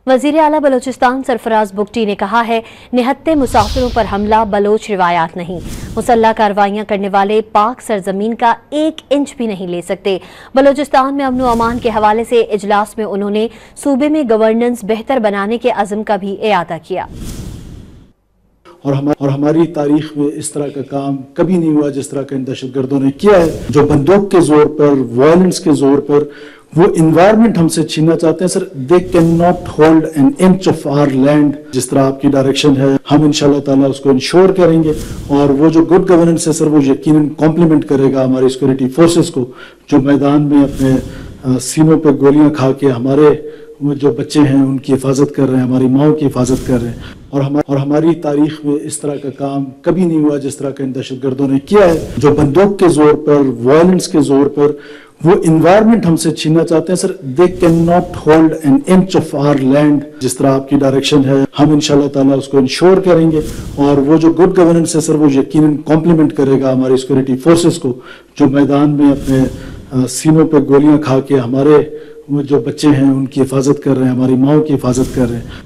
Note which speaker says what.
Speaker 1: वज़ीर आला बलोचिस्तान सरफराज बुगटी ने कहा है, निहत्ते मुसाफिरों पर हमला बलोच रिवायात नहीं। मुसल्लह कार्रवाइयां करने वाले पाक सरजमीन का 1 इंच भी नहीं ले सकते। बलोचिस्तान में अमन व अमान के हवाले से इजलास में उन्होंने सूबे में गवर्नेंस बेहतर बनाने के अज़्म का भी इआदा किया।
Speaker 2: और हमारी तारीख में इस तरह का काम कभी नहीं हुआ जिस तरह का इन दहशतगर्दों ने किया है, जो बंदूक के जोर पर, वायलेंस के जोर पर वो इन्वायरमेंट हमसे छीनना चाहते हैं। Sir, they can not hold an inch of our land. जिस तरह आपकी डायरेक्शन है, हम इंशाल्लाह ताला उसको इंश्योर करेंगे और वो जो गुड गवर्नेंस है सर, वो यकीनन कॉम्प्लीमेंट करेगा हमारी सिक्योरिटी फोर्सेस को, जो मैदान में अपने सीनों पे गोलियां खा के हमारे जो बच्चे हैं उनकी हिफाजत कर रहे हैं, हमारी माओ की हिफाजत कर रहे हैं। और हमारी तारीख में इस तरह का काम कभी नहीं हुआ जिस तरह का इन दहशतगर्दों ने किया है, जो बंदूक के जोर पर, वायलेंस के जोर पर वो इन्वायरमेंट हमसे छीनना चाहते हैं। Sir, they can not hold an inch of our land. जिस तरह आपकी डायरेक्शन है, हम इंशाल्लाह ताला उसको इंश्योर करेंगे और वो जो गुड गवर्नेंस है सर, वो यकीनन कॉम्प्लीमेंट करेगा हमारी सिक्योरिटी फोर्सेस को, जो मैदान में अपने सीनों पे गोलियां खा के हमारे जो बच्चे हैं उनकी हिफाजत कर रहे हैं, हमारी माओ की हिफाजत कर रहे हैं।